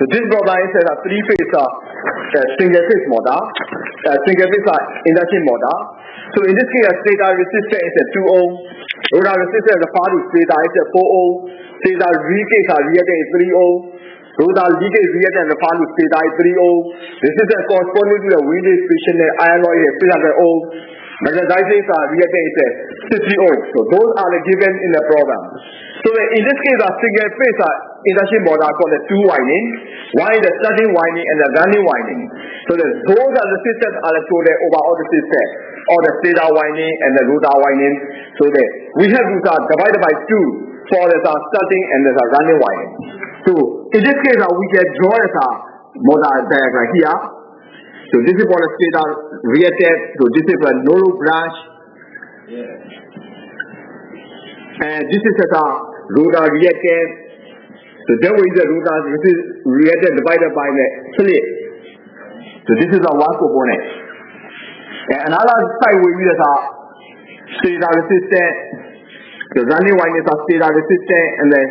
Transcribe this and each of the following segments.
So this problem is a three-phase single-phase motor, single-phase induction motor. So in this case, a stator resistance is a 2 ohm, rotor resistance is a far to stator is a 4 ohm, stator leakage reactance is 3 ohm, rotor leakage reactance is a far to stator is 3 ohm, resistance corresponding to the windage friction iron alloy is 300 ohm, magnetizing reactance is 60 ohm. So those are given in the program. So in this case, a single-phase induction motor called the two winding. One is the starting winding and the running winding. So those are the systems are told overall the system, or the stator winding and the rotor winding. So we have to divide by two for the starting and the running winding. So in this case, we can draw the motor diagram here. So this is for the stator reactance. So this is a no branch. And this is a rotor reactance. So that way the rotor reactance divided by the slip. So this is a one component. And another side will be the stator resistance. The running winding is stator resistance and the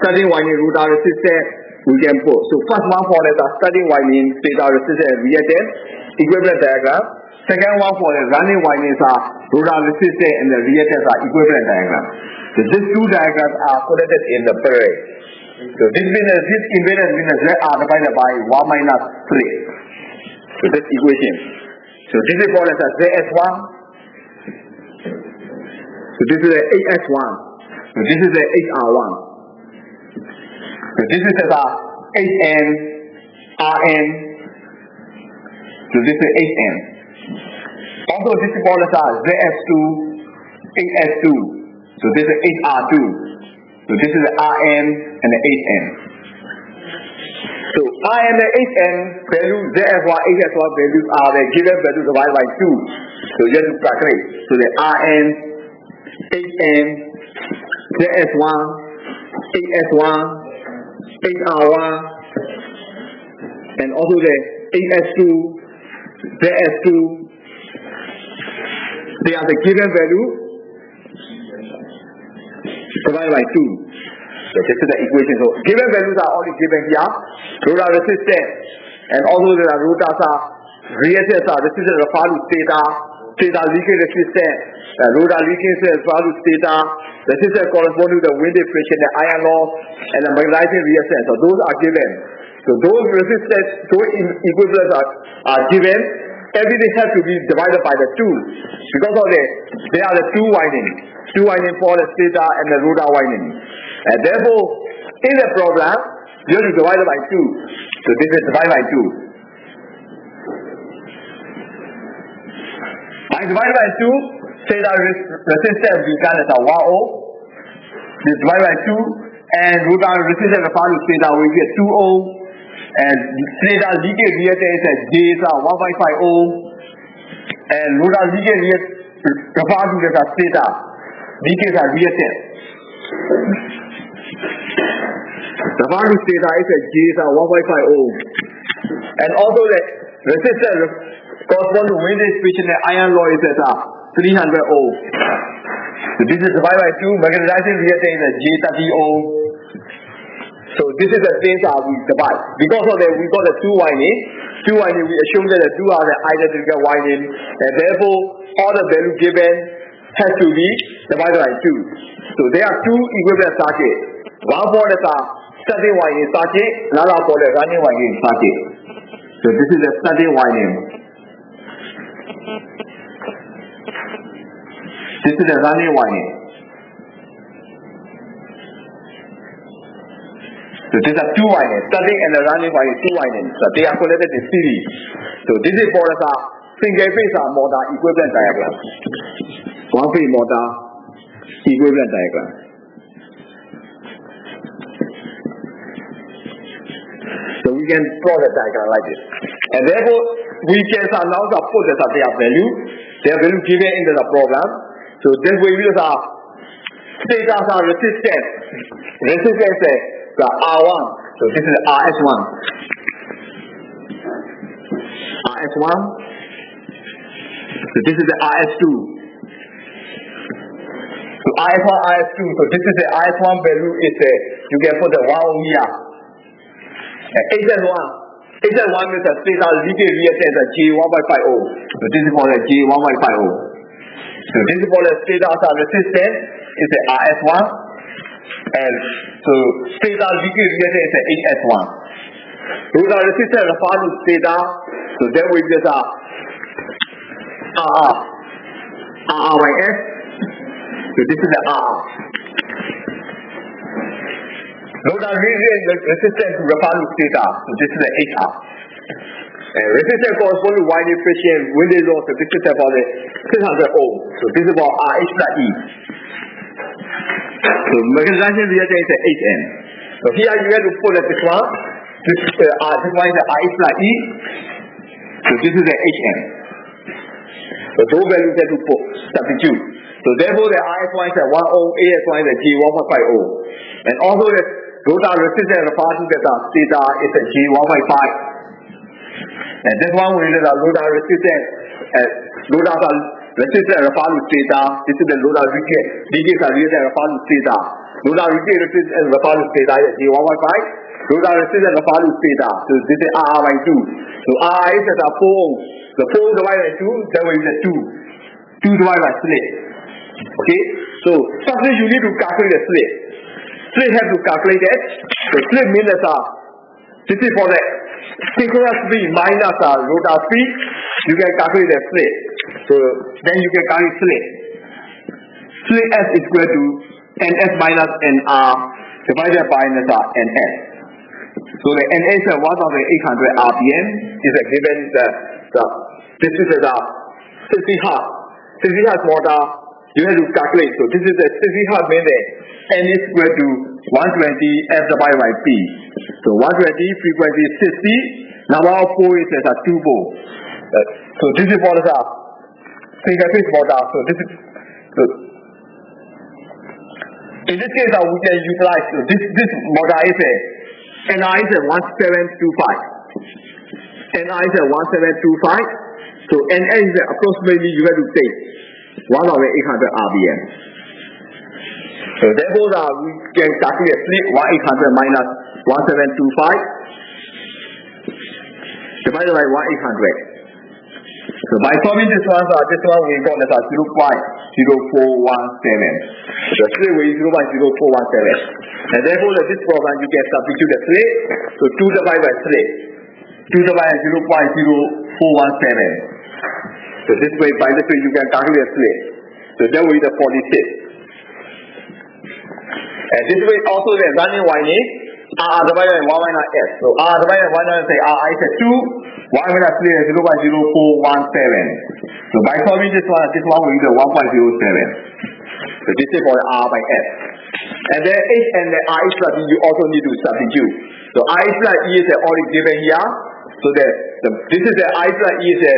starting winding rotor resistance we can put. So first one for the starting winding stator resistance and reactance equivalent diagram. Second one for the running winding is rotor resistance and the reactance are equivalent diagram. So these two diagrams are connected in the parallel. So this impedance means Z are divided by 1 minus 3. So this equation. So this is called as ZS1. So this is the 8S1. So this is the 8R1. So this is the 8N, RN. So this is 8N. Also this is called as ZS2, 8S2. So this is 8R2. So this is the RN and the 8N. So RN and 8N value, ZS1, 8S1 values are the given value divided by 2. So you have to calculate. So the RN, 8N, ZS1, 8S1, 8R1, and also the 8S2, ZS2. They are the given value divided by 2. So this is the equation. So given values are only given here. Rotor resistance and also the rotors are reactance resistance is equal to stator leakage resistance, rotor leakage is equal to stator resistance corresponding to the windage friction, the iron loss, and the magnetizing reactance. So those are given. So those resistance, those equivalents are given. Everything has to be divided by the 2 because of they are the two winding for the stator and the rotor winding. And therefore, in the program, you have to divide it by 2. So this is divided by 2. I divide by 2, stator resistance becomes 1 ohm. This divided by 2, and rotor resistance of the stator will get 2 ohm. And stator leakage reactance is J is 1.5 ohm. And rotor leakage referred to the stator leakage reactance. The value stator is a J is 1.5 ohm. And also the resistance corresponding to windage friction and iron alloy is 300 ohm. So this is divided by 2. Magnetizing reactance is J30 ohm. So this is the things we divide. Because of that, we got the two winding. We assume that the two are the identical winding, and therefore all the value given has to be divided by 2. So there are two equivalent circuits. One for the starting winding circuit, another for the running winding circuit. So this is the starting winding. This is the running winding. So these are two windings, starting and the running winding, two windings. So they are connected in series. So this is for the single phase motor equivalent diagram. One phase motor equivalent diagram. So we can draw the diagram like this. And therefore, we can now put their value given into the program. So this way we use stator resistance. Resistance is the R1. So this is RS1. RS1. So this is the RS2. So RS1, RS2. So this is the RS1 value is you can put the 1 ohm here. HN1 means a stator leakage reactance at G1.50. So this is called a G1.50. So this is called a stator resistance is a RS1, and so stator leakage reactance is a HS1. Rotor resistance refers to stator, so then we just RR by S. So this is the RR. Rotor resistance refers to stator, so this is the HR. Resistance corresponds to winding friction, windage loss, so this is about the 600 ohm. So this is about RH plus E. So mechanization reactance is a HN. So here you have to put this one. This one is the RH plus E. So this is the HN. So those values have to put substitute. So therefore the RS1 is a 1 ohm, AS1 is a G1.50. And also the rotor resistance refers to the stator is a G1.5. And this one we is a rotor resistance. Rotor resistance refers to stator. This is the rotor leakage resistance refers to stator. Rotor leakage resistance refers to stator is G1.5. Rotor resistance refers to stator. So this is RR by 2. So RR is at 4 ohm. The 4 divided by 2, that way is a 2. 2 divided by slip. Okay? So firstly you need to calculate the slip. Slip have to calculate it. The slip means that this is for the synchronous speed minus rotor speed. You can calculate the slip. So then you can calculate slip. Slip S is equal to NS minus NR divided by NS. So the NS is 1,800 RPM is given this is a 60 hertz. 60 hertz motor you have to calculate. So this is the 60 hertz means N is equal to 120 F divided by P. So 120 frequency is 60. Number of poles is a 2 pole. So this is for the single phase motor. So this is in this case we can utilize this motor is a NR is a 1725. NR is a 1725. So NS is approximately you have to take 1,800 RPM. So therefore we can calculate slip 1,800 minus 1725 divided by 1,800. So by solving this one we got as 0.0417. The slip will be 0.0417. And therefore this program you can substitute the slip. So 2 divided by slip. 2 divided by 0.0417. So this way, by this way you can calculate slip. So that will be the 46. And this way also the running winding R divided by 1 minus S. So R divided by 1 minus say R is a 2, 1 minus slip is 0.0417. So by solving this one will be the 1.07. So this is for the R by S. And then H and the R plus E you also need to substitute. So R plus E is already given here. So this is the I plus E is the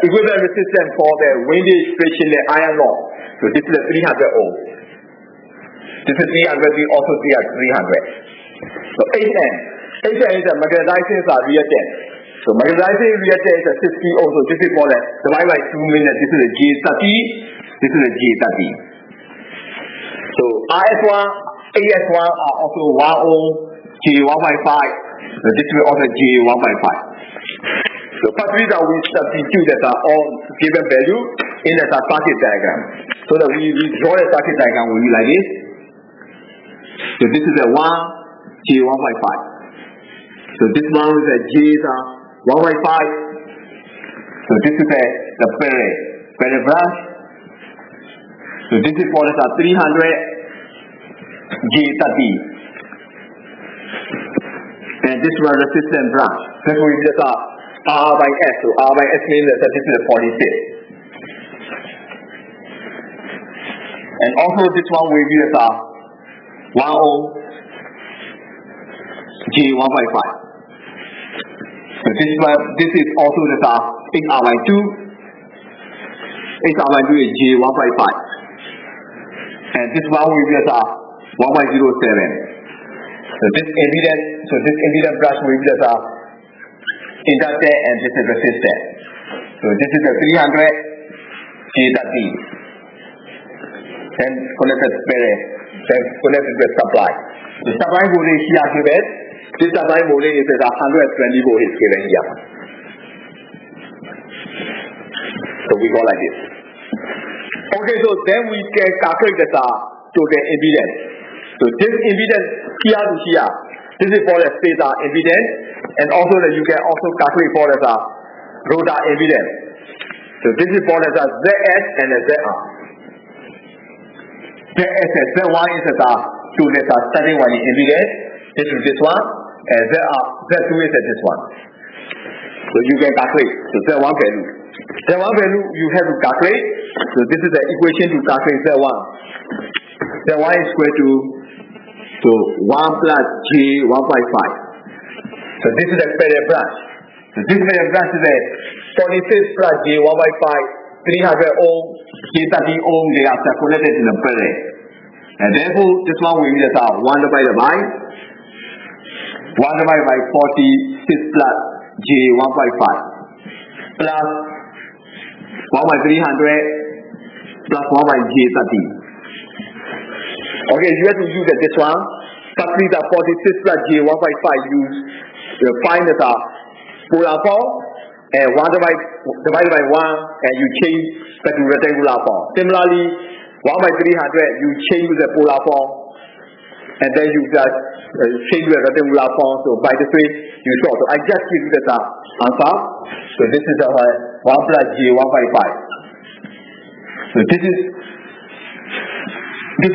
equivalent resistance for the windage friction the iron loss. So this is the 300 ohm. This is 300, we also see at 300. So HN is a magnetizing reactance. So magnetizing reactance is a 60 ohm. So this is for the divided by 2 minutes. This is a G30. This is a G30. So RS1, AS1 are also 1 ohm, G1.5. So this is also G1.5. So firstly that we substitute that all given value in the circuit diagram. So that we draw the circuit diagram will be like this. So this is a 1 G1.5. So this one is a G is 1.5. So this is the parallel branch. So this is for the 300 G30. And this one resistance branch. This will be the R by S. So R by S means that this is the 46. And also this one will be the 1 ohm G1.5. So this is also the 8R by 2. 8R by 2 is G1.5. And this one will be the 1.07. So this impedance branch will be the inductor and this is resistor. So this is the 300 G30. Then connected with supply. The supply voltage here given This time volume is 120 volt is given here. So we go like this. Okay, so then we can calculate the total impedance. So this impedance here to here, this is for the stator impedance, and also that you can also calculate for the rotor impedance. So this is for the ZS and the ZR. ZS and Z1 is the starting one impedance. This is this one, and Z2 is this one. So you can calculate. So Z1 value. Z1 value you have to calculate. So this is the equation to calculate Z1. Z1 is equal to 1 plus J 1.5. So this is the parallel branch. So this parallel branch is a 46 plus J 1.5, 300 ohm, J 30 ohm, they are calculated in the parallel. And therefore, this one will be 1 divided by 46 plus J 1.5 plus 1 by 300 plus 1 by J 30. Okay, you have to use this one. Substitute the 46 plus J 1.5 use find the polar form and 1 divided by 1 and you change back to rectangular form. Similarly, 1 by 300 you change the polar form and then you just change the rectangular form. So by this way you solve. So I just give you the answer. So this is 1 plus J 1.5. So this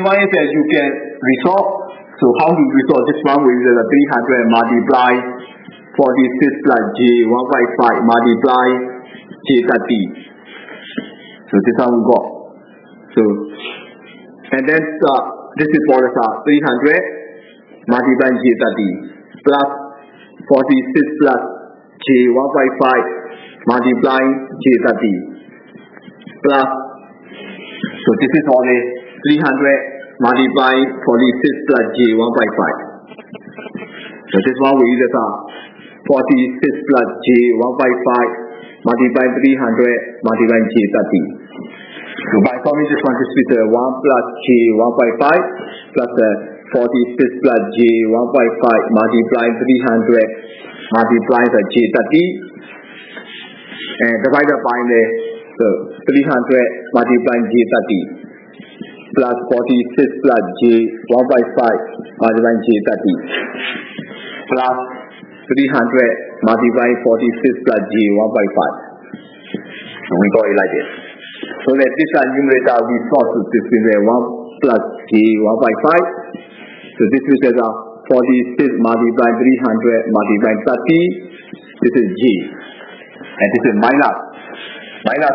one is you can resolve. So how to resolve this one? We use 300 multiply 46 plus J 1.5 multiply J 30. So this one we got. So and then this is for the 300 multiply J 30 plus 46 plus J 1.5 multiply J 30 plus. So this is only 300 multiply 46 plus J 1.5. So this one we use 46 plus J 1.5 multiply 300 multiply J 30. So by solving this one, this is 1 plus J 1.5 plus 46 plus J 1.5 multiply 300 multiply the J 30 and divided by the 300 multiply J 30. Plus 46 plus J 1.5 multiply J 30 plus 300 multiply 46 plus J 1.5. So we got it like this. So that this numerator we solve to this is 1 plus J 1.5. So this is 46 multiply 300 multiply 30. This is J. And this is minus. Minus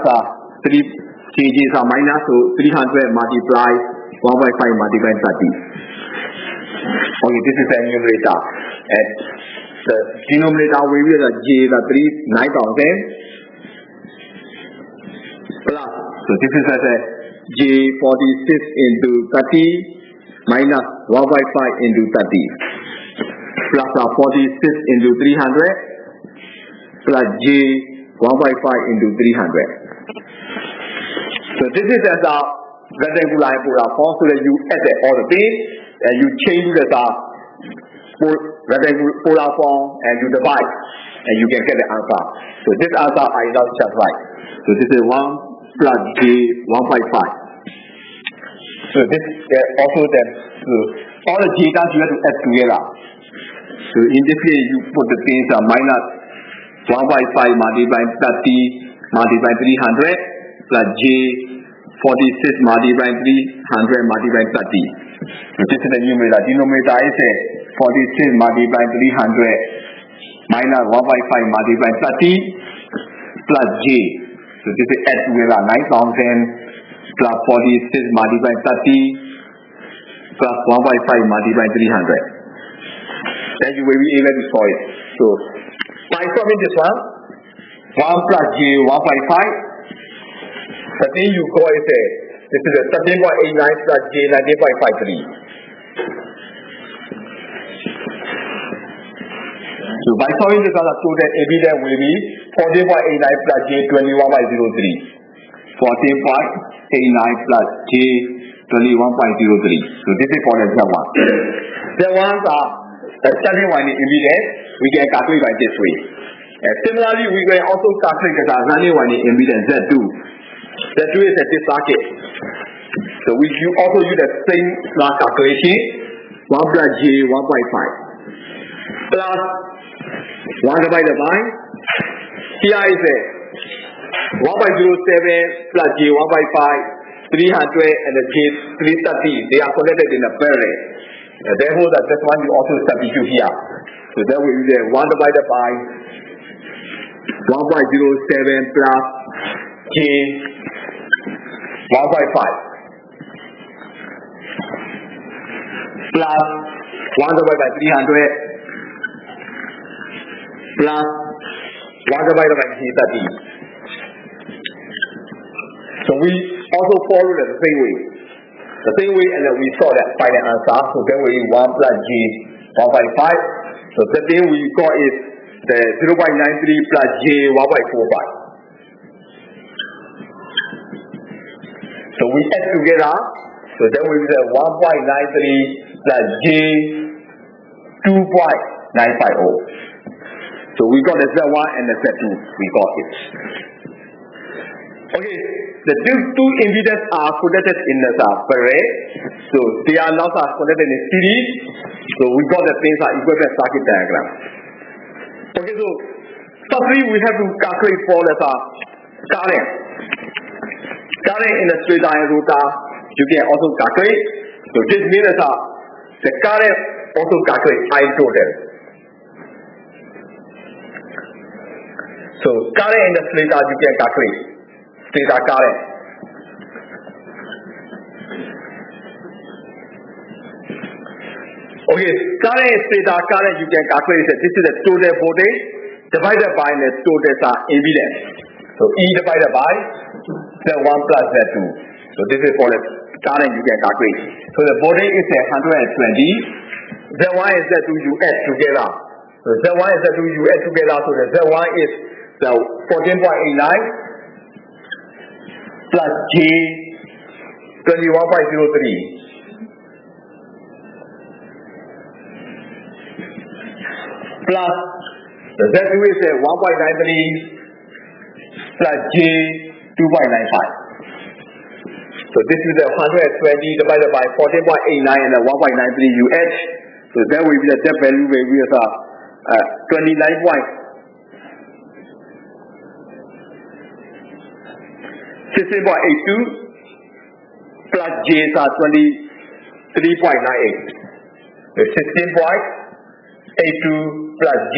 3. Changes are minus, so 300 multiply 1.5 multiply 30. Okay, this is the numerator. And the denominator will be the J, the 9,000 plus. So this is the J 46 into 30 minus 1.5 into 30 plus 46 into 300 plus J 1.5 into 300. So this is as a rectangular polar form, so that you add all the things and you change the rectangular polar form and you divide and you can get the answer. So this answer I now just write. So this is 1 plus J 1.5. So this also then all the J terms you have to add together. So in this case you put the things minus 1.5 multiply 30 multiply 300 plus J 46 multiply 300 multiply 30. So this is the numerator. Denominator is 46 multiply 300 minus 1.5 multiply 30 plus J. So this is add together 9,000 plus 46 multiply 30 plus 1.5 multiply 300. Then you will be able to solve it. So by solving this one, 1 plus J 1.5. The thing you go is this is a 13.89 plus J 19.53. So by solving this one, the total impedance will be 14.89 plus J 21.03. 14.89 plus J 21.03. So this is for the Z1. Z1's starting winding impedance, we can calculate by this way. Similarly, we can also calculate the running winding impedance Z2. Z2 is at this circuit. So we also use the same calculation, 1 plus J 1.5 plus 1 divided by, here is a 1.07 plus J 1.5, 300 and the J 330, they are connected in a parallel. Therefore, this one you also substitute here. So that will be 1 divided by 1.07 plus J 1.5 plus 1 divided by 300 plus 1 divided by 330. So we also follow the same way. The same way, and then we saw that final answer. So then we 1 plus J 1.5. So the thing we got is the 0.93 plus J 1.45. So we add together. So then we will have 1.93 plus J 2.950. So we got the Z1 and the Z2. We got it. Okay, the two impedance are connected in the parallel. So they are now connected in series. So we got the things equivalent circuit diagram. Okay, so firstly we have to calculate for the current. Current in the straight line rotor, you can also calculate. So this means the current also calculate I total. So current in the stator you can calculate. Stator current. Okay, current in stator current you can calculate. This is the total voltage divided by the total impedance. So E divided by Z1 plus Z2. So this is for the current you can calculate. So the voltage is 120. Z1 and Z2 you add together. So Z1 and Z2 you add together. So the Z1 is the 14.89 plus J 21.03 plus the Z2 is 1.93 plus J 2.95. So this is the 120 divided by 14.89 and the 1.93 UH. So that will be the depth value will be 16.82 plus J is 23.98. So 16.82 plus J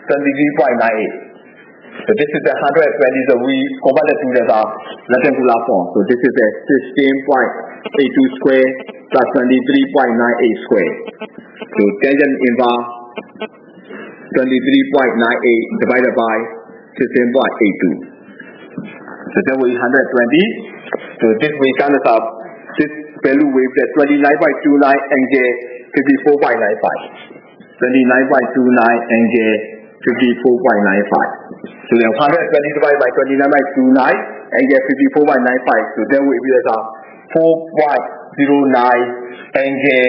23.98. So this is the 120. So we convert it to the rectangular form. So this is the 16.82 square plus 23.98 square. So tangent inverse 23.98 divided by 16.82. So then we 120. So this we can up this value with the 29.29 angle 54.95. 29.29 angle 54.95. So then 120 divided by 29.29 angle 54.95. So then we will have 4.09 angle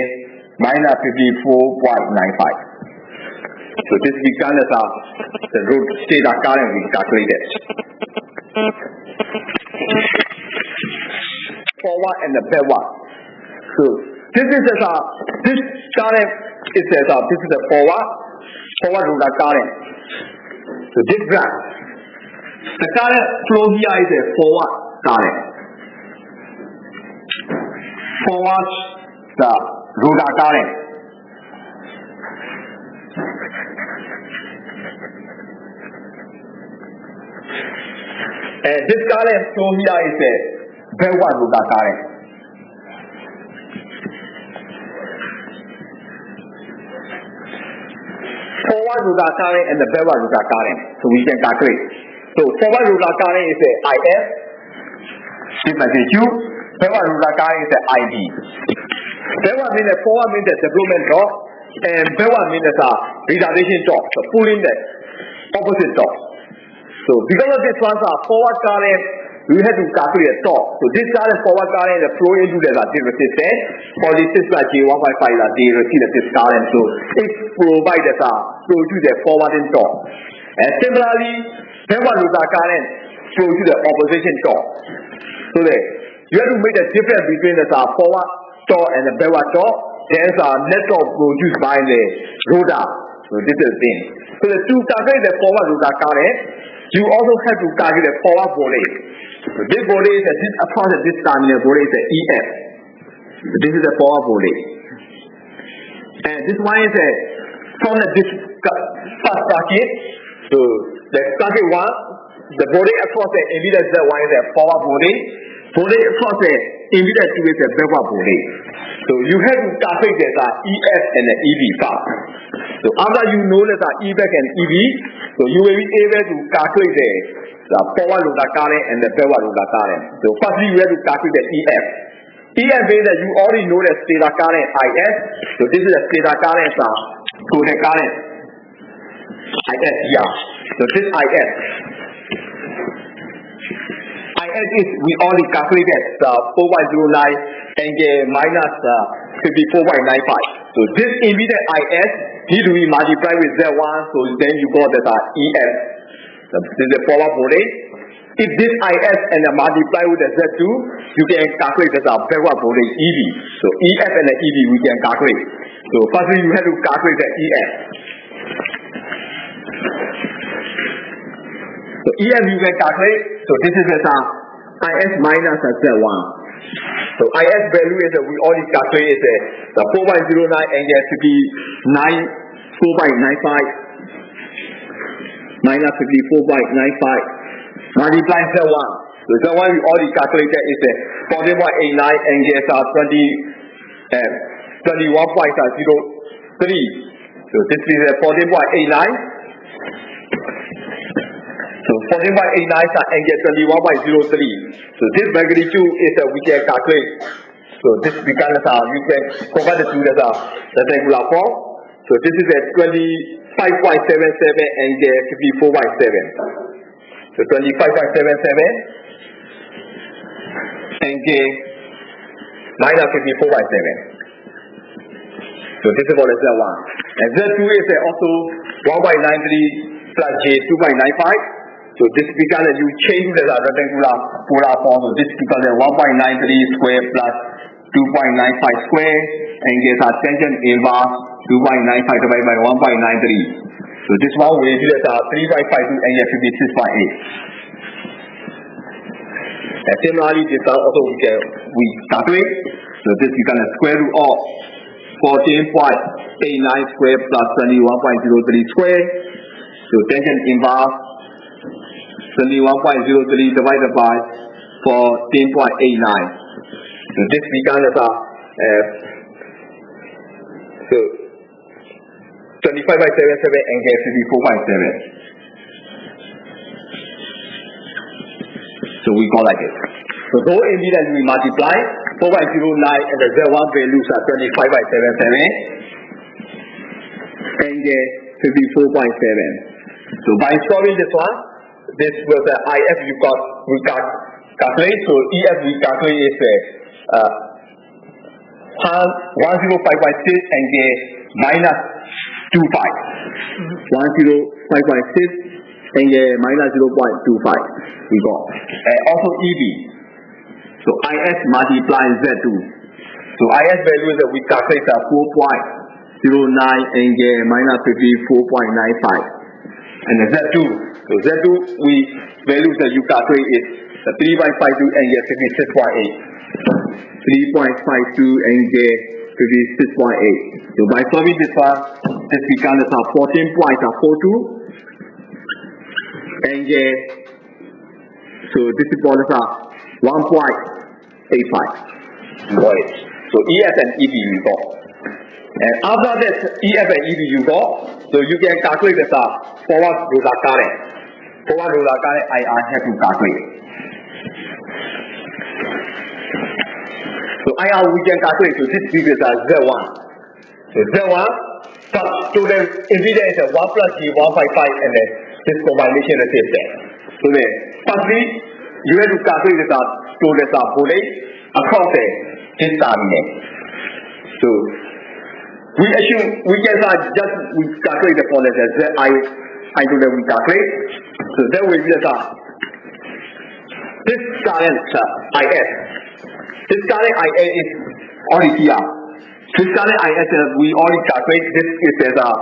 minus 54.95. So this becomes the root stator current we calculated. Forward and the backward. So this is this current is this is the forward rotor current. So this graph, the current flow here is a forward current. Forward the rotor current. And this current flow here is a backward rotor current. Forward rotor current and the backward rotor current. So we can calculate. So forward rotor current is a IF, this magnitude. Backward rotor current is a IB. Backward means forward means the development drop, and backward means retardation drop. So pulling the opposite drop. So because of this one, forward current we have to calculate the torque. So this current forward current is flow into the resistance. For this is like J1.5 the resistance current. So it provides flow to the forwarding torque. And similarly, backward rotor current flow to the opposition torque. So that you have to make the difference between the forward torque and the backward torque. There's a net torque produced by the rotor. So this is the thing. So to calculate the forward rotor current, you also have to calculate the forward voltage. So this voltage is this across this terminal voltage is EF. So this is the forward voltage. And this one is from this first circuit. So the circuit one, the voltage across the impedance Z1 is a forward voltage. Voltage across the impedance 2 is a backward voltage. So you have to calculate the EF and the EV first. So after you know that EF and EV, so you will be able to calculate the forward rotor current and the backward rotor current. So firstly you have to calculate the EF. EF means that you already know the stator current IS. So this is the stator current, total current IS here. So this IS. IS is we already calculated 4.09 angle minus 54.95. So this impedance IS need to be multiplied with Z1, so then you got that EF. This is the forward voltage. If this IS and multiply with the Z2, you can calculate the backward voltage EV. So EF and the EV we can calculate. So firstly you have to calculate the EF. So EF you can calculate. So this is the IS minus Z1. So IS value is we already calculate the 4.09 angle to be 4.95 minus 54.95 multiply Z1. So Z1 we already calculated is 14.89 angle 21.03. So this is 14.89. So 14.89 angle 21.03. So this magnitude is we can calculate. So this becomes you can convert it to the rectangular form. So this is a 25.77 angle 54.7. So 25.77 angle minus 54.7. So this is for the Z1. And Z2 is also 1.93 plus J 2.95. So this becomes you change the rectangular polar form. So this becomes 1.93 square plus 2.95 square and gets a tangent inverse 2.95 divided by 1.93. So this one will be 3.52 and 56.8. And similarly, this one also we calculate. So this becomes a square root of 14.89 square plus 21.03 square. So tangent inverse 21.03 divided by 14.89. So this becomes so 25.77 and 54.7. So we call like this. So those impedance we multiply 4.09 and the Z1 values are 25.77 and 54.7. So by solving this one, this was the IF we calculate. So EF we calculate is 105.6 and minus 25. 105.6 and minus 0.25 we got. And also EV. So IS multiplies Z2. So IS value is we calculate 4.09 and minus 54.95. And the Z2. So Z2 we values that you calculate is 3.52 and 56.8. 3.52 and 56.8. So by solving this one, this becomes 14.42 and so this is for 1.85. So EF and EV you got. And after that EF and EV you got, so you can calculate the forward rotor current. Forward rotor current I have to calculate. So IR we can calculate. So this figure is Z1. So Z1 to the impedance is 1 plus G 155 and then this combination resistance. So then firstly you have to calculate this to this bullet across this terminal. So we assume we can just we calculate the policy as I do that we calculate. So that will be this current IS. This current IS is already here. This current IS we already calculate. This is phasor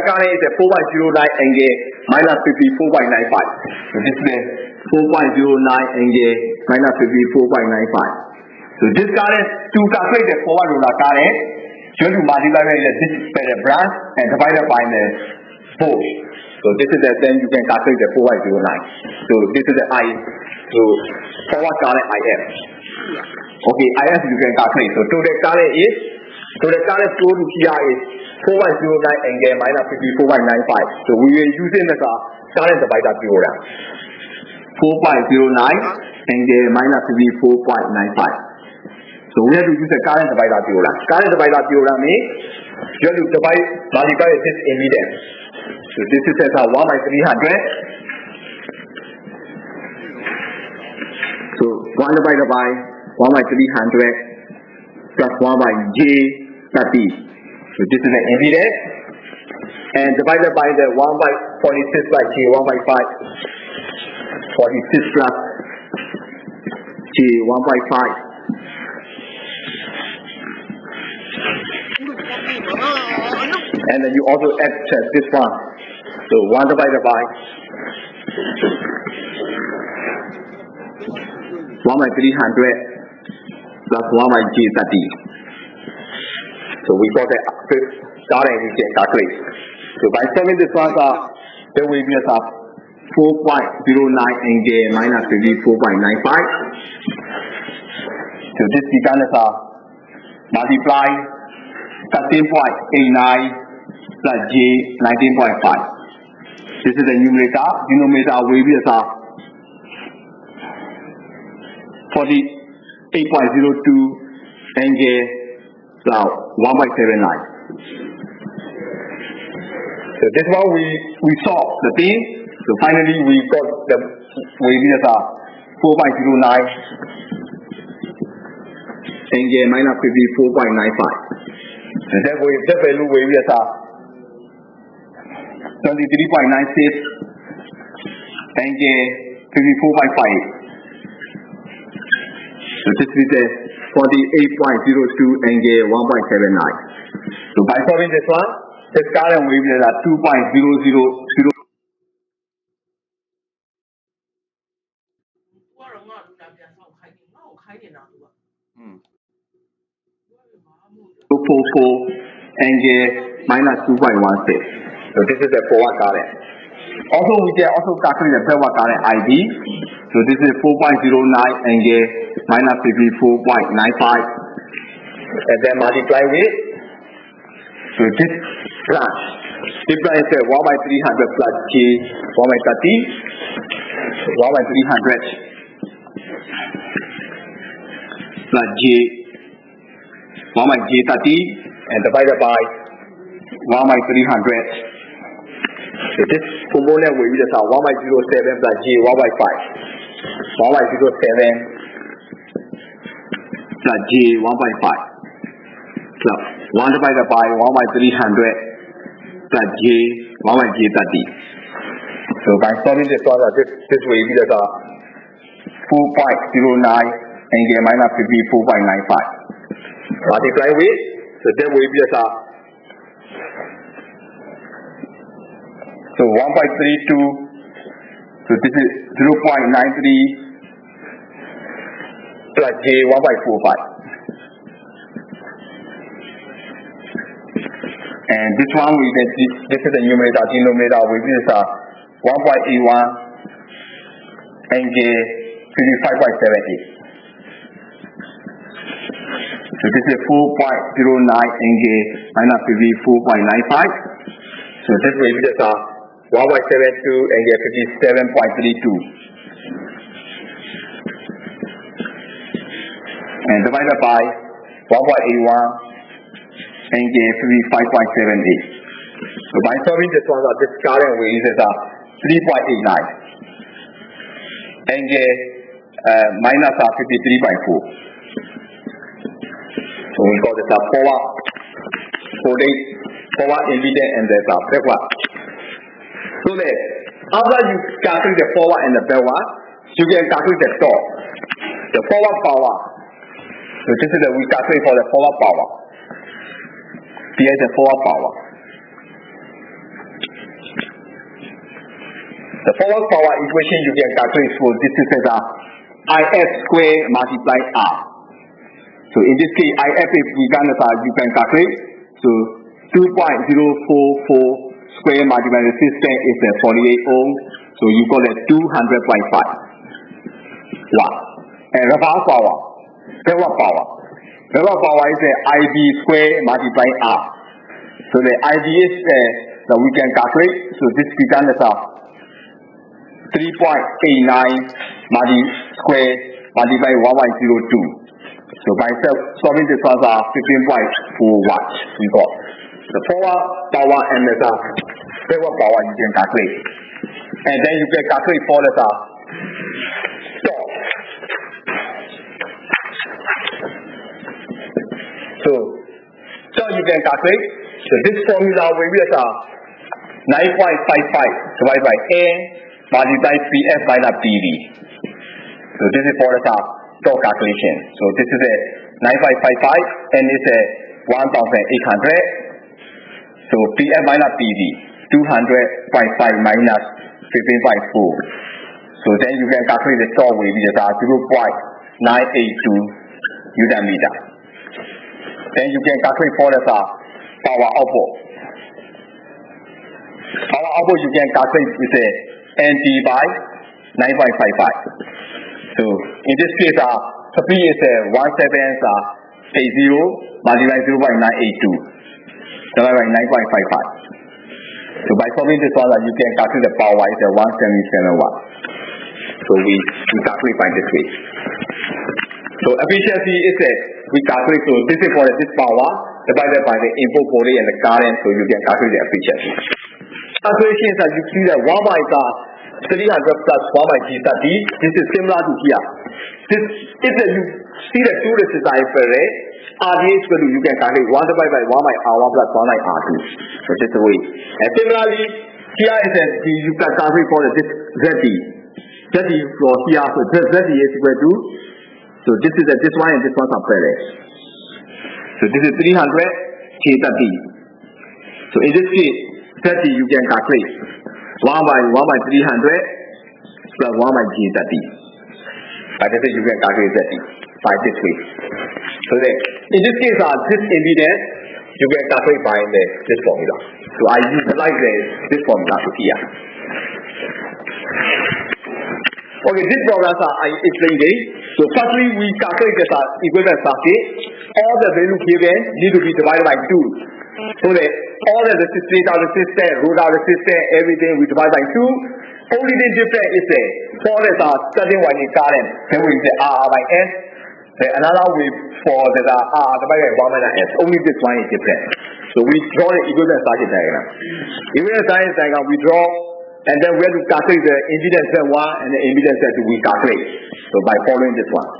current is a 4.09 angle minus 54.95. So this is 4.09 angle minus 54.95. So this current, to calculate the forward roller current, you have to multiply this by the branch and divided by the pole. So this is then you can calculate the 4.09. So this is the I. So forward current IF. Okay, IF you can calculate. So total current flow to here is 4.09 angle minus 54.95. So we will using the current divider theorem. 4.09 angle minus 54.95. So we have to use the current divider theorem. Current divider theorem means you have to multiply this impedance. So this is 1 by 300. So 1 divided by 1 by 300 plus 1 by J30. So this is the impedance. And divided by the 1 by 46 by J 1 by 5. 46 plus J 1 by 5. And then you also add this one. So 1 divided by 1 by 300 plus 1 by J30. So we got the current we can calculate. So by solving this one, there will be 4.09 angle minus 54.95. So this becomes multiply 13.89 plus J 19.5. This is the numerator. Denominator will be 48.02 angle plus 1 by 79. So this one we solve the thing. So finally we got the will be 4.09 angle minus 54.95. So that value will be 23.96 angle 54.5. So this is 48.02 angle 1.79. So by solving this one, this current will be 2.000. So 44 angle minus 2.16. So this is the forward current. Also we can also calculate the backward current ID. So this is 4.09 angle minus 54.95. And then multiply with. So this branch. This branch is 1 by 300 plus J 1 by 30. 1 by 300 plus J 1 by J30 and divided by 1 by 300. So this component will be 1 by 07 plus J 1 by 5. 1 by 07 plus J 1 by 5. Plus 1 divided by 1 by 300 plus J 1 by J30. So by solving this one, this will be 4.09 angle minus 54.95. Multiply with, so that will be so 1 by 32, so this is 0.93 plus J 1 by 45. And this one we can see, this is the numerator, denominator will be 1.81 angle 55.78. So this is 4.09 angle minus 54.95. So this will be 1 by 72 angle 57.32. And divided by 1 by 81 angle 55.78. So by solving this one, this current will use 3.89. Angle minus 53.4. So we call this a forward impedance and there's a backward. So that after you calculate the forward and the backward, you can calculate the torque. The forward power. So this is we calculate for the forward power. Here is the forward power. The forward power equation you can calculate for this is IF square multiply R. So in this case, IF if we you can calculate. So 2.044 square multiply resistance is 48 ohm. So you call it 200.5 watt. And reverse power, backward power. Backward power is IB square multiply R. So the IB is that we can calculate. So this becomes 3.89 square multiply 1.02. So by solving this was 15.4 watts we got. The forward power and the backward power you can calculate. And then you can calculate for the torque. So you can calculate. So this formula will be 9.55 divided by N multiplied PF minus PV. So this is for the torque calculation. So this is 9.55 and it's 1,800. So PF minus PV 200.5 minus 15.4. So then you can calculate the torque will be 0.982 Newton meter. Then you can calculate for the power output. Power output you can calculate with NT by 9.55. So in this case, speed is 1780 multiplied 0.982 divided by 9.55. So by solving this one, you can calculate the power is 177 watts. So we calculate by this way. So efficiency is we calculate, so this is for this power divided by the input voltage and the current, so you can calculate the efficiency. Calculation is you see that 1 by 300 plus 1 by G30. This is similar to here. This if you see the two resistors are parallel, RDA is equal to you can calculate 1 divided by 1 by R1 plus 1 by R2. So this is the way. And similarly, here is you can calculate for this ZD. ZD for here, so ZD is equal to, so this is this one and this one are parallel. So this is 300 K30. So in this case, ZD you can calculate 1 by 300 plus 1 by G30. By this way you can calculate ZD by this way. So then, in this case, this impedance you can calculate by this formula. So I utilize this formula to here. Okay, this problem I explained it. So firstly, we calculate the equivalent circuit. All the value given need to be divided by 2. So that all the resistance, rotor resistance, everything we divide by 2. Only the difference is for the starting winding current, then we say R by S. Another way for the R divided by 1 minus S. Only this one is different. So we draw the equivalent circuit diagram. Equivalent circuit diagram we draw, and then we have to calculate the impedance Z1 and the impedance Z2 we calculate. So by following this one.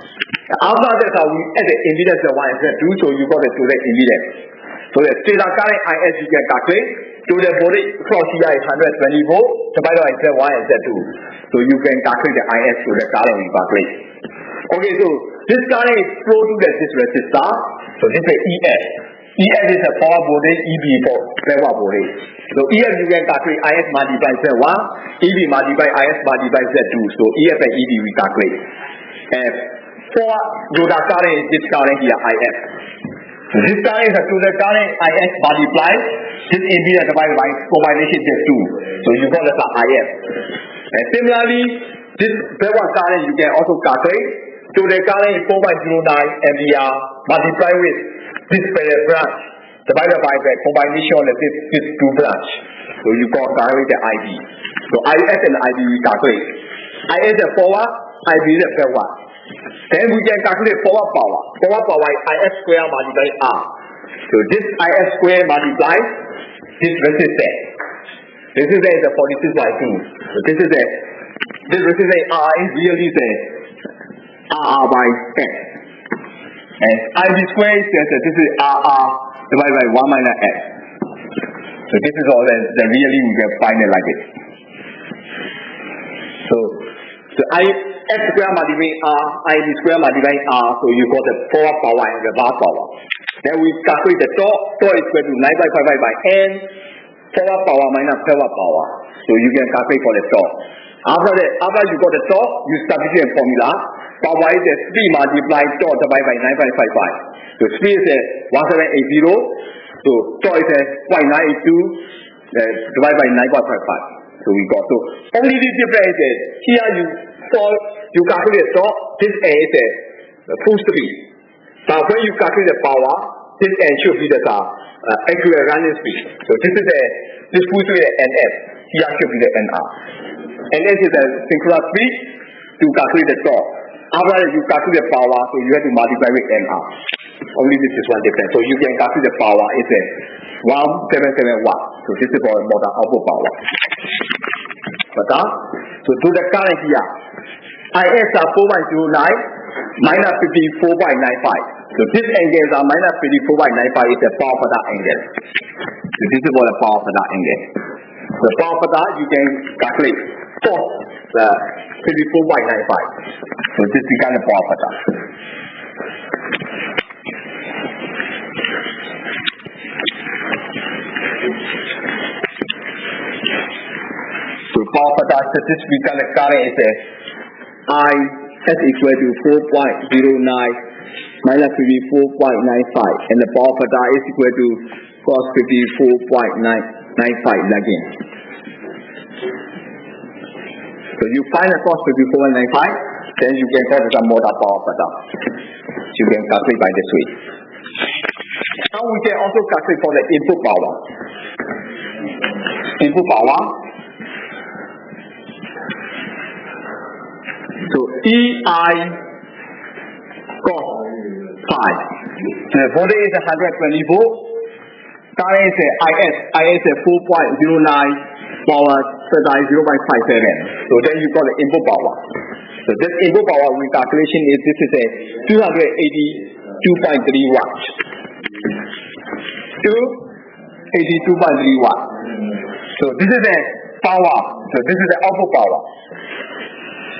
After that, we add the impedance Z1 and Z2, so you got the total impedance. So the stator current IS you can calculate. Total voltage across here is 120 volt divided by Z1 and Z2. So you can calculate the IS to the current we calculate. Okay, so this current is flow to this resistor. So this is EF. EF is a power voltage, EB for backward voltage. So EF you can calculate IS multiply Z1, EB multiply IS multiply Z2. So EF and EB we calculate. And for rotor current is this current here IF. So this current is a total current IS multiply this impedance divided by combination Z2. So you got the IF. And similarly, this backward current you can also calculate. Total current is 4.09 ampere multiplied with this parallel branch divided by the combination of this two branch. So you calculate the IB. So IS and IB we calculate. IS is forward, IB is backward. Then we can calculate forward power. Forward power is IS square multiplied R. So this IS square multiplies this resistance. Resistance is 46 by 2. So this resistance R is really the RR by X. And IB square is this is RR divided by 1 minus X. So this is all the really we can find it like this. So X square multiply R, IB square multiply R, so you got the forward power and reverse power. Then we calculate the torque is equal to 9.55 by N, forward power minus backward power. So you can calculate for the torque. After you got the torque, you substitute a formula. Power is a speed multiplied torque divided by 9.55. So speed is a 1780. So torque is a 0.982 divided by 9.55. So we got only the difference is here you calculate the torque. This end is a full speed. But when you calculate the power, this end should be the accurate running speed. So this full speed is NS. Here should be the NR. NS is the synchronous speed to calculate the torque. After you calculate the power, so you have to multiply with NR. Only this is one difference. So you can calculate the power. It's a 177 watts. So this is for motor output power. So to the current here, IS are 4.09 minus 54.95. So this angle is minus 54.95 is the power factor angle. So this is for the power factor angle. The power factor you can calculate for the 54.95. So this becomes the power factor. So power factor statistical current is I S equal to 4.09 minus 54.95, and the power factor is equal to cos 54.95 lagging. So you find the cos 54.95, then you can calculate the motor power factor. You can calculate by this way. Now we can also calculate for the input power. Input power. So EI cos phi. The voltage is 120 volt. Current is IS is 4.09, power factor is 0.57. So then you got the input power. So this input power calculation is this is a 282.3 watts. 282.3 watts. So this is a power. So this is the output power.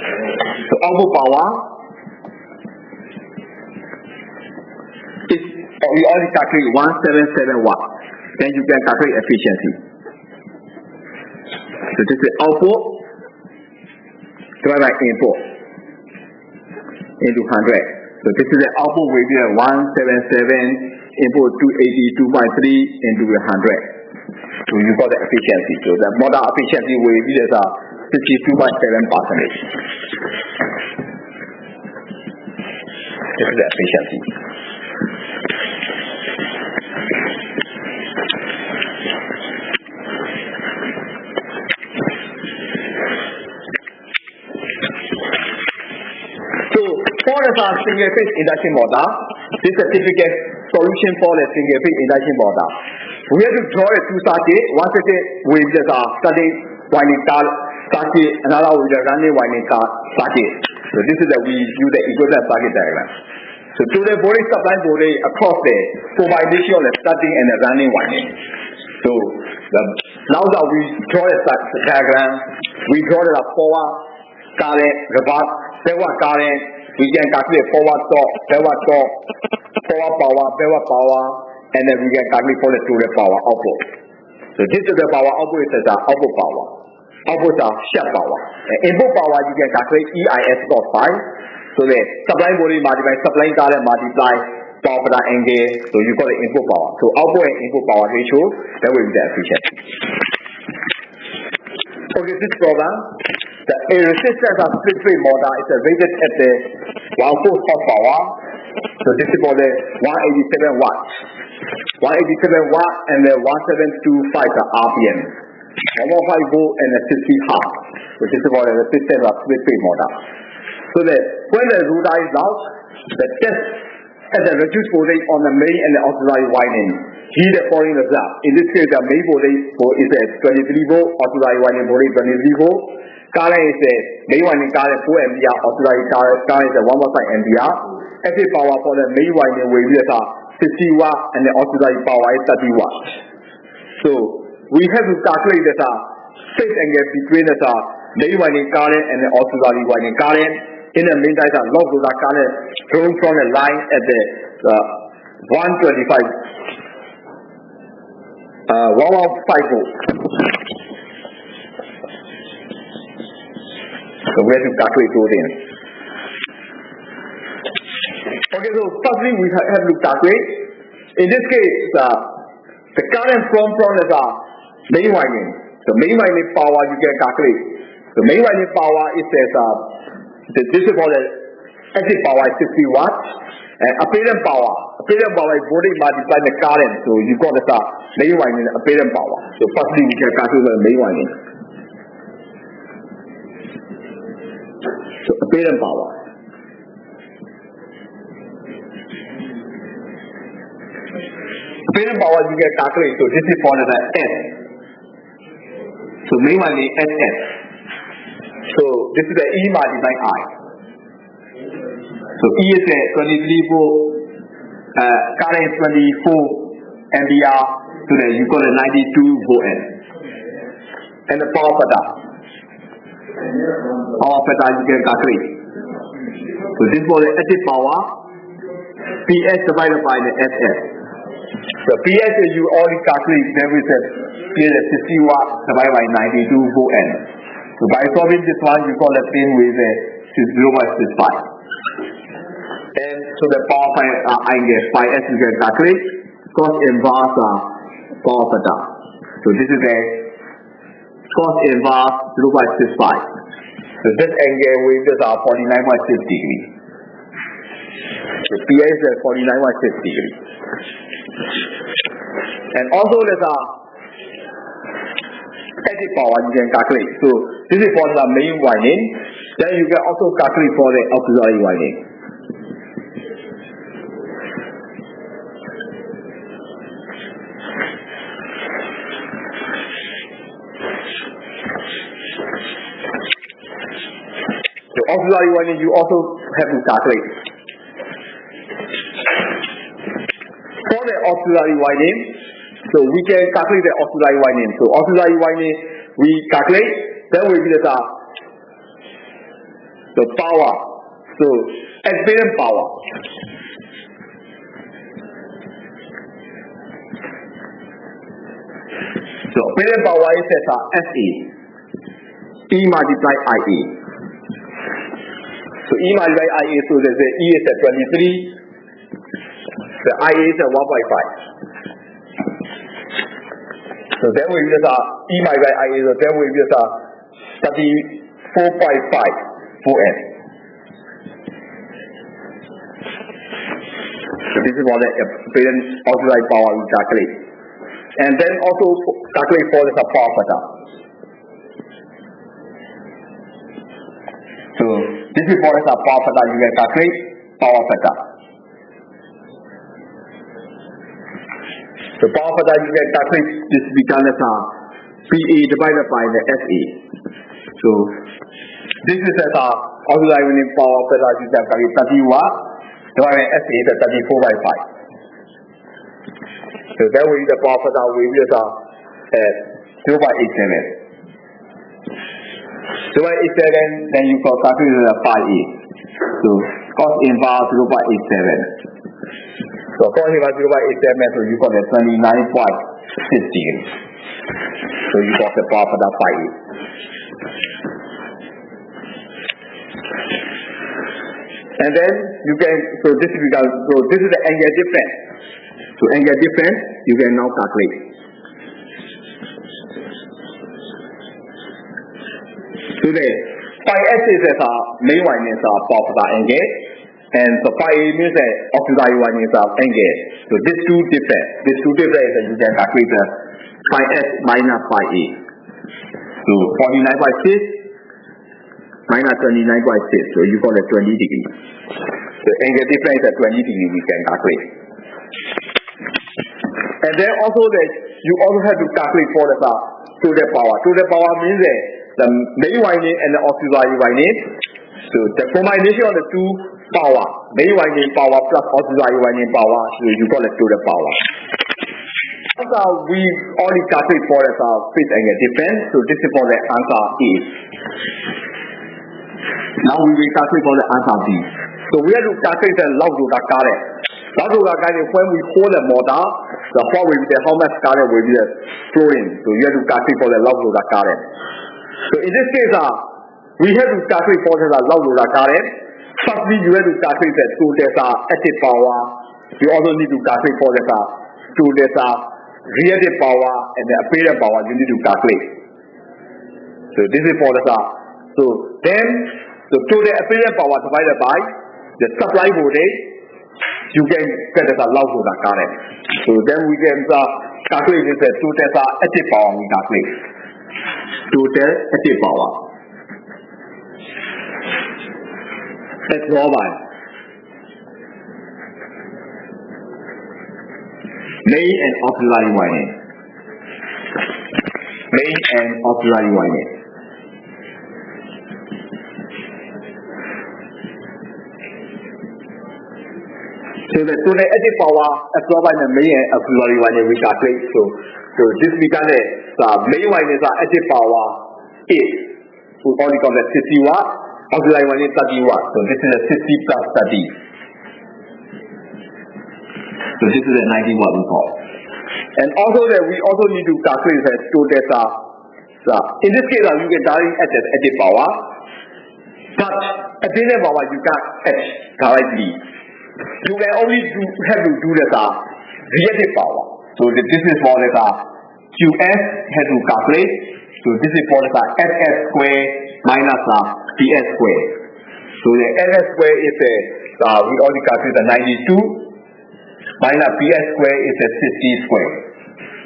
So output power is we already calculate 177 watts. Then you can calculate efficiency. So this is output divided by input into 100. So this is the output will be 177 input 282.3 into 100. So you got the efficiency. So the motor efficiency will be 52.7%. This is the efficiency. So for the single phase induction motor, this is a typical solution for the single phase induction motor. We have to draw a two circuit. One circuit with the starting winding circuit, another with the running winding circuit. So this is we use the equivalent circuit diagram. So to the voltage supply voltage across the combination of the starting and the running winding. So now that we draw the diagram, we draw the forward current, reverse, backward current. We can calculate forward torque, backward torque, forward power, backward power, and then we can calculate for the total power output. So this is the power output is the output power. Output is shed power. Input power you can calculate EIS cos phi. So the supply voltage multiply supply current multiply power factor angle. So you got the input power. So output and input power ratio, that will be the efficiency. Okay, this program, the resistance of split phase motor is rated at the 1/4 horsepower. So this is for the 187 watts. 187 watts and the 1725 RPM. 115 volt and the 60 hertz. So this is for the resistance of split phase motor. So that when the rotor is out, the test at the reduced voltage on the main and the auxiliary winding. Here the following result. In this case, the main voltage is at 23 volt, auxiliary winding voltage 23 volt, current is the main winding current 4 ampere, auxiliary current is 1.5 ampere. Active power for the main winding will be 50 watt and the auxiliary power is 30 watt. So we have to calculate the phase angle between the main winding current and the auxiliary winding current. In the meantime, log rotor current drawn from the line at the 125 115 volt. So we have to calculate those things. Okay, so firstly we have to calculate. In this case, the current from the main winding. So main winding power you can calculate. The main winding power is this is for the active power is 60 watts. And apparent power is voltage multiplied the current. So you got the main winding apparent power. So firstly we can calculate the main winding. So apparent power. Apparent power you can calculate. So this is for the S. So main winding SS. So this is the E multiplied I. So E is a 23 volt, current is 24 ampere, so then you got a 92 volt N. And the power factor you can calculate. So this was the active power, PS divided by the SS. So PS you already calculate, then we said PS is 60 watt divided by 92 volt N. So by solving this one, you got the thing with 0.65. And so the power angle phi S you can calculate cos inverse power factor. So this is a cos inverse 0.65. So this angle with this 49.6 degrees. So PI is 49.6 degrees. And also there's active power you can calculate. So this is for the main winding. Then you can also calculate for the auxiliary winding. So auxiliary winding you also have to calculate. For the auxiliary winding, so we can calculate the auxiliary winding. So auxiliary winding we calculate, then will be the power. So apparent power. So apparent power is SA. E multiplied IA. So E multiplied IA, so there's a E is 23, the IA is 1.5. So then we use E multiplied IA, so then we use 34.5 for N. So this is what the apparent auxiliary power we calculate. And then also calculate for the power factor. So this is for the power factor you can calculate power factor. So power factor you can calculate this becomes PA divided by the SA. So this is auxiliary winding power factor you can calculate 30 watt divided by SA is 34.5. So that way the power factor will be 0.87. 0.87, then you can calculate the phi A. So cos inverse 0.87. So cos inverse 0.87, so you got the 29.6 degrees. So you got the power factor phi A. And then you can, so this is the angle difference. So angle difference you can now calculate. So the phi S is main winding power factor angle, and so phi A means auxiliary winding angle. So these two difference you can calculate the phi S minus phi A. So 49.6 minus 29.6, so you got a 20 degrees. So angle difference at 20 degrees we can calculate. And then also you also have to calculate for the total power. Total power means the main winding and the auxiliary winding. So the combination of the two power, main winding power plus auxiliary winding power, so you call it total power. After we already calculate for the phase angle difference, so this is for the answer A. Now we will calculate for the answer B. So we have to calculate the load rotor current. Load rotor current, when we hold the motor, the power will be how much current will be flowing. So you have to calculate for the load rotor current. So in this case, we have to calculate for the load rotor current. Firstly, you have to calculate the total active power. You also need to calculate for the total reactive power and the apparent power. You need to calculate. So this is for the so then the total apparent power divided by the supply voltage, you can get the load rotor current. So then we can calculate the total active power. We calculate total active power. Let's draw by main and auxiliary winding. Main and auxiliary winding. So the total active power absorbed by the main and auxiliary winding we calculate. So this becomes the main winding active power is we only call that 60 watt, auxiliary winding 30 watt. So this is a 60 plus 30. So this is a 90 watt we call. And also that we also need to calculate the total in this case you can directly add the active power, but apparent power you can't add directly. You can only have to do the reactive power. So this is for the QS has to calculate. So this is for the SS square minus PS square. So the SS square is we only calculate the 92 minus PS square is a 50 square.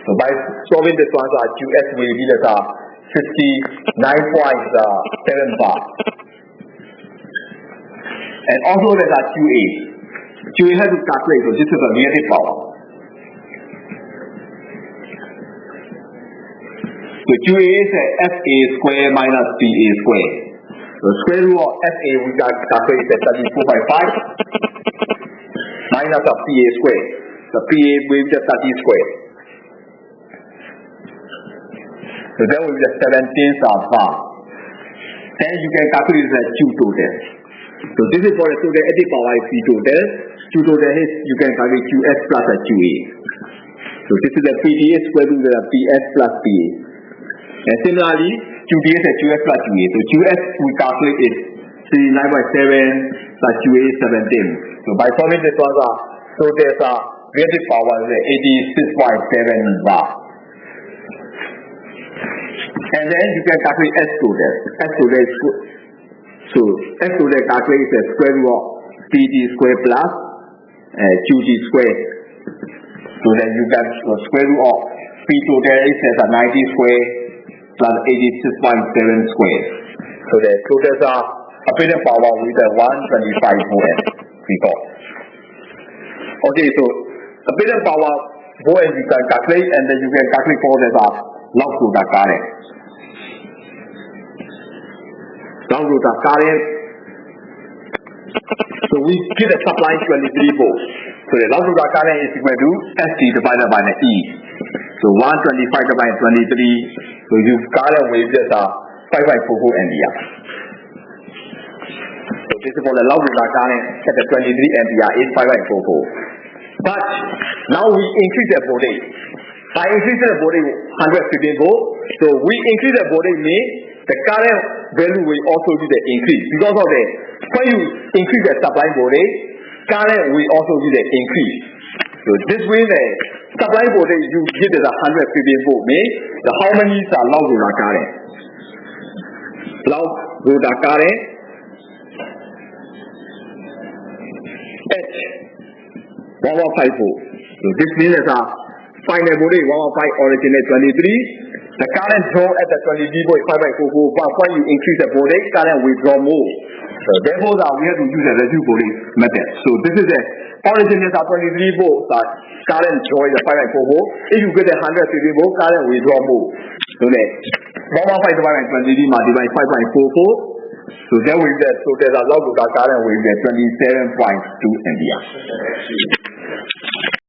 So by solving this one, QS will be the 59.7 bar. And also there's QA. QA has to calculate, so this is a reactive power. So QA is FA square minus PA square. The square root of FA we calculate is 34.5 minus of PA square. The PA will be 30 square. So that will be the 17th bar. Then you can calculate the Q total. So this is for the total active power is P total. Q total is you can calculate QS plus a QA. So this is the PTA square root of the PS plus PA. And similarly, QD is a QS plus QA. So QS we calculate is 39.7 plus QA is 17. So by solving this one, so there's a reactive power is 86.7 bar. And then you can calculate S total. S total is so S total calculate is the square root of PT square plus QT square. So then you get the square root of P total is a 90 square plus 86.7 square. So the totals are apparent power with a 125 volt before. Okay, so apparent power volt you can calculate, and then you can calculate for the load rotor current. Load rotor current. So we get a supply 23 volts. So the load rotor current is equal to ST divided by the E. So 125 divided by 23. So you current with just 5.44 ampere. So this is for the load rotor current at the 23 ampere is 5.44. But now we increase the voltage. By increasing the voltage 115 volt, so we increase the voltage means the current value will also be the increase. Because of the when you increase the supply voltage, current will also be the increase. So this way the supply voltage you get is 115 volt means how many is load rotor current? Load rotor current H 115 volt. So this means final voltage 115 originate 23. The current draw at the 20 volt is 5.44, but when you increase the voltage, current will draw more. So therefore, we have to use the residual voltage method. So this is the originate 23 volt, current draw is 5.44. If you get 150 volt, current will draw more. So 115 divided by 20 multiplied 5.44. So then we get, so there's a lot of car and we get 27.2 ampere.